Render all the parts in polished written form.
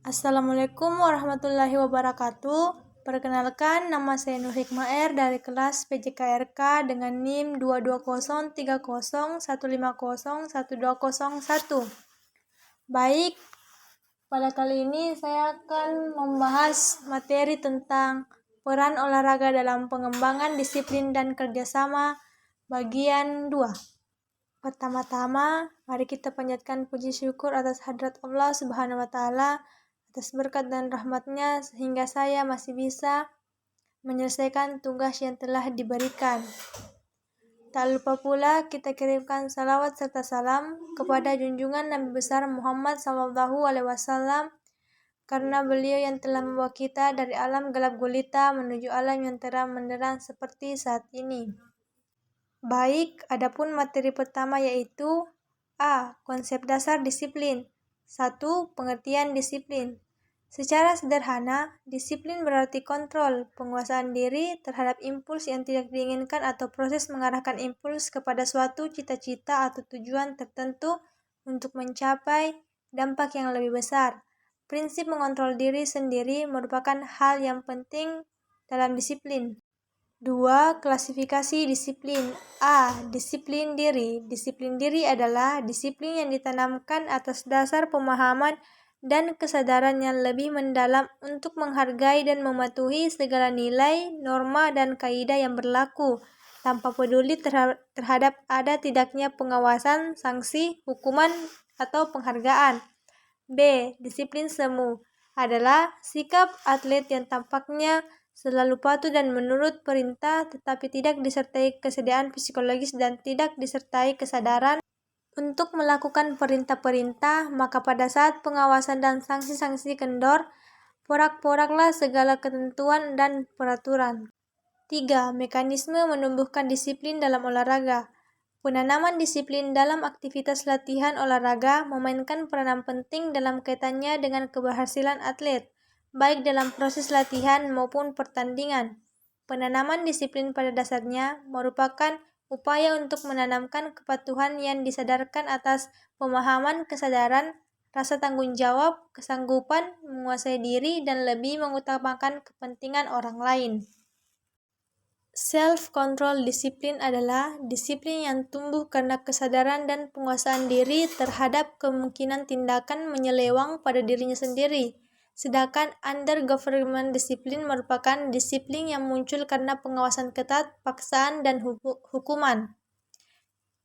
Assalamualaikum warahmatullahi wabarakatuh. Perkenalkan, nama saya Nur Hikmaer dari kelas PJKRK dengan NIM 2203015011201. Baik, pada kali ini saya akan membahas materi tentang peran olahraga dalam pengembangan disiplin dan kerjasama bagian 2. Pertama-tama, mari kita panjatkan puji syukur atas hadrat Allah Subhanahu wa Ta'ala atas berkat dan rahmatnya sehingga saya masih bisa menyelesaikan tugas yang telah diberikan. Tak lupa pula kita kirimkan salawat serta salam kepada junjungan Nabi besar Muhammad SAW karena beliau yang telah membawa kita dari alam gelap gulita menuju alam yang terang benderang seperti saat ini. Baik, adapun materi pertama yaitu A. Konsep dasar disiplin. 1. Pengertian disiplin. Secara sederhana, disiplin berarti kontrol, penguasaan diri terhadap impuls yang tidak diinginkan atau proses mengarahkan impuls kepada suatu cita-cita atau tujuan tertentu untuk mencapai dampak yang lebih besar. Prinsip mengontrol diri sendiri merupakan hal yang penting dalam disiplin. 2. Klasifikasi disiplin. A. Disiplin diri. Disiplin diri adalah disiplin yang ditanamkan atas dasar pemahaman dan kesadaran yang lebih mendalam untuk menghargai dan mematuhi segala nilai, norma, dan kaidah yang berlaku, tanpa peduli terhadap ada tidaknya pengawasan, sanksi, hukuman, atau penghargaan. B. Disiplin semu adalah sikap atlet yang tampaknya selalu patuh dan menurut perintah, tetapi tidak disertai kesediaan psikologis dan tidak disertai kesadaran untuk melakukan perintah-perintah, maka pada saat pengawasan dan sanksi-sanksi kendor, porak-poraklah segala ketentuan dan peraturan. 3. Mekanisme menumbuhkan disiplin dalam olahraga. Penanaman disiplin dalam aktivitas latihan olahraga memainkan peranan penting dalam kaitannya dengan keberhasilan atlet, baik dalam proses latihan maupun pertandingan. Penanaman disiplin pada dasarnya merupakan upaya untuk menanamkan kepatuhan yang disadarkan atas pemahaman kesadaran, rasa tanggung jawab, kesanggupan, menguasai diri, dan lebih mengutamakan kepentingan orang lain. Self-control disiplin adalah disiplin yang tumbuh karena kesadaran dan penguasaan diri terhadap kemungkinan tindakan menyeleweng pada dirinya sendiri. Sedangkan under government disiplin merupakan disiplin yang muncul karena pengawasan ketat, paksaan, dan hukuman.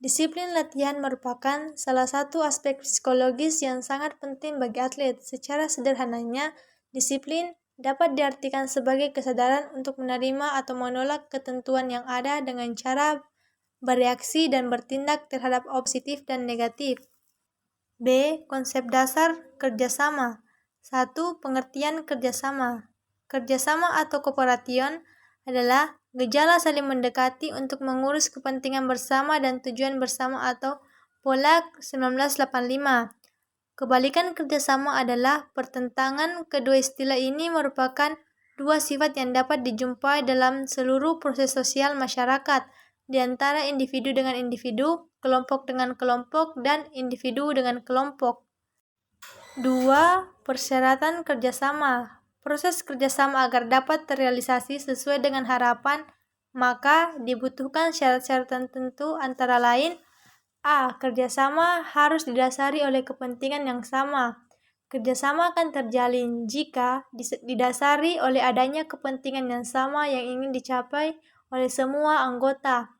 Disiplin latihan merupakan salah satu aspek psikologis yang sangat penting bagi atlet. Secara sederhananya, disiplin dapat diartikan sebagai kesadaran untuk menerima atau menolak ketentuan yang ada dengan cara bereaksi dan bertindak terhadap positif dan negatif. B. Konsep dasar kerjasama. 1. Pengertian kerjasama. Kerjasama atau cooperation adalah gejala saling mendekati untuk mengurus kepentingan bersama dan tujuan bersama atau Pollack 1985. Kebalikan kerjasama adalah pertentangan. Kedua istilah ini merupakan dua sifat yang dapat dijumpai dalam seluruh proses sosial masyarakat, di antara individu dengan individu, kelompok dengan kelompok, dan individu dengan kelompok. 2. Persyaratan kerjasama. Proses kerjasama agar dapat terrealisasi sesuai dengan harapan, maka dibutuhkan syarat-syarat tertentu antara lain: A. Kerjasama harus didasari oleh kepentingan yang sama. Kerjasama akan terjalin jika didasari oleh adanya kepentingan yang sama yang ingin dicapai oleh semua anggota.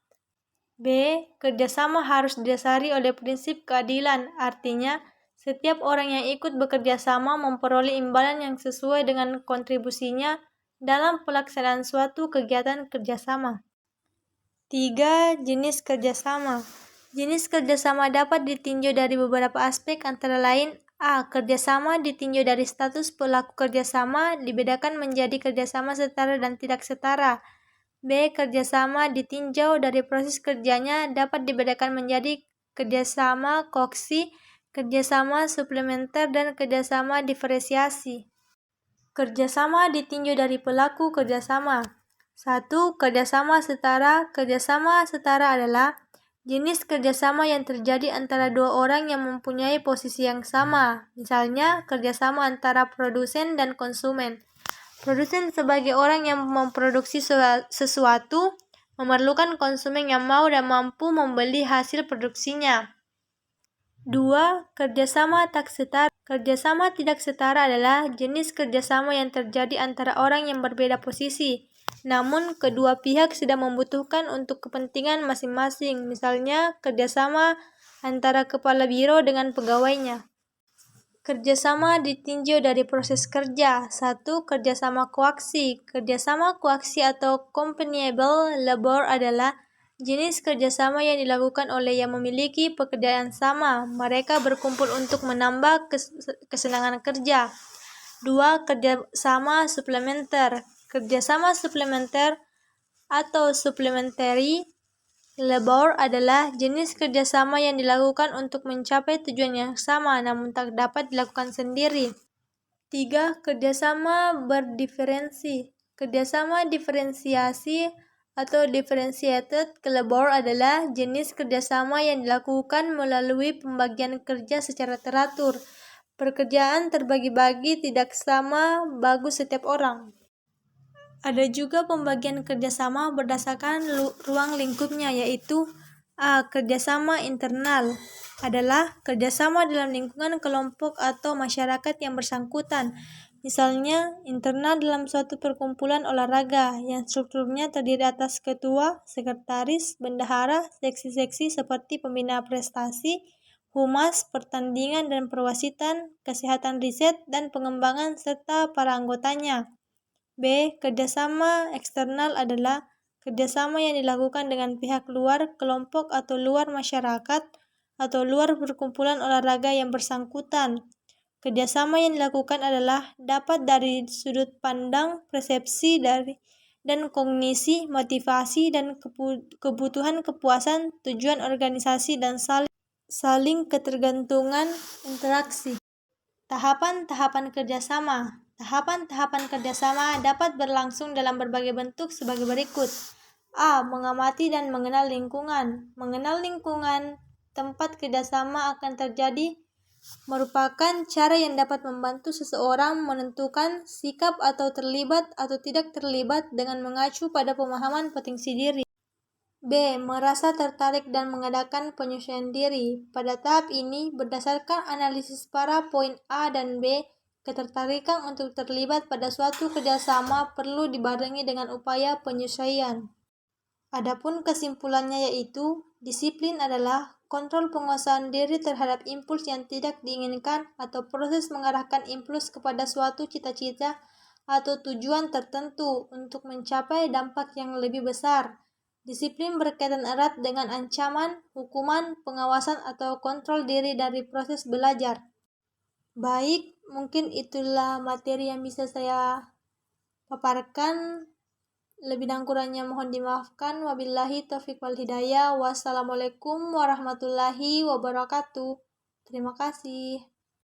B. Kerjasama harus didasari oleh prinsip keadilan, artinya setiap orang yang ikut bekerja sama memperoleh imbalan yang sesuai dengan kontribusinya dalam pelaksanaan suatu kegiatan kerjasama. 3. Jenis kerjasama. Jenis kerjasama dapat ditinjau dari beberapa aspek antara lain: A. Kerjasama ditinjau dari status pelaku kerjasama, dibedakan menjadi kerjasama setara dan tidak setara. B. Kerjasama ditinjau dari proses kerjanya, dapat dibedakan menjadi kerjasama koaksi, kerjasama suplementer, dan kerjasama diferensiasi. Kerjasama ditinjau dari pelaku kerjasama. 1. Kerjasama setara. Kerjasama setara adalah Jenis kerjasama yang terjadi antara dua orang yang mempunyai posisi yang sama, misalnya kerjasama antara produsen dan konsumen. Produsen sebagai orang yang memproduksi sesuatu, memerlukan konsumen yang mau dan mampu membeli hasil produksinya. 2. Kerjasama tak setara. Kerjasama tidak setara adalah jenis kerjasama yang terjadi antara orang yang berbeda posisi, namun kedua pihak sedang membutuhkan untuk kepentingan masing-masing, misalnya kerjasama antara kepala biro dengan pegawainya. Kerjasama ditinjau dari proses kerja. 1. Kerjasama koaksi. Kerjasama koaksi atau companionable labor adalah jenis kerjasama yang dilakukan oleh yang memiliki pekerjaan sama. Mereka berkumpul untuk menambah kesenangan kerja. 2. Kerjasama suplementer. Kerjasama suplementer atau supplementary labor adalah jenis kerjasama yang dilakukan untuk mencapai tujuan yang sama namun tak dapat dilakukan sendiri. 3. Kerjasama berdiferensi. Kerjasama diferensiasi atau differentiated labor adalah jenis kerjasama yang dilakukan melalui pembagian kerja secara teratur. Pekerjaan terbagi-bagi tidak sama bagus setiap orang. Ada juga pembagian kerjasama berdasarkan ruang lingkupnya, yaitu A. Kerjasama internal adalah kerjasama dalam lingkungan kelompok atau masyarakat yang bersangkutan. Misalnya, internal dalam suatu perkumpulan olahraga yang strukturnya terdiri atas ketua, sekretaris, bendahara, seksi-seksi seperti pembina prestasi, humas, pertandingan dan perwasitan, kesehatan riset dan pengembangan, serta para anggotanya. B. Kerjasama eksternal adalah kerjasama yang dilakukan dengan pihak luar kelompok atau luar masyarakat atau luar perkumpulan olahraga yang bersangkutan. Kerjasama yang dilakukan adalah dapat dari sudut pandang, persepsi dan kognisi, motivasi dan kebutuhan kepuasan, tujuan organisasi dan saling ketergantungan interaksi. Tahapan-tahapan kerjasama. Tahapan-tahapan kerjasama dapat berlangsung dalam berbagai bentuk sebagai berikut. A. Mengamati dan mengenal lingkungan. Mengenal lingkungan tempat kerjasama akan terjadi merupakan cara yang dapat membantu seseorang menentukan sikap atau terlibat atau tidak terlibat dengan mengacu pada pemahaman potensi diri. B. Merasa tertarik dan mengadakan penyesuaian diri. Pada tahap ini, berdasarkan analisis para poin A dan B, ketertarikan untuk terlibat pada suatu kerjasama perlu dibarengi dengan upaya penyesuaian. Adapun kesimpulannya yaitu, disiplin adalah kontrol penguasaan diri terhadap impuls yang tidak diinginkan atau proses mengarahkan impuls kepada suatu cita-cita atau tujuan tertentu untuk mencapai dampak yang lebih besar. Disiplin berkaitan erat dengan ancaman, hukuman, pengawasan atau kontrol diri dari proses belajar. Baik, mungkin itulah materi yang bisa saya paparkan. Lebih dan kurangnya mohon dimaafkan. Wabillahi taufiq wal hidayah. Wassalamualaikum warahmatullahi wabarakatuh. Terima kasih.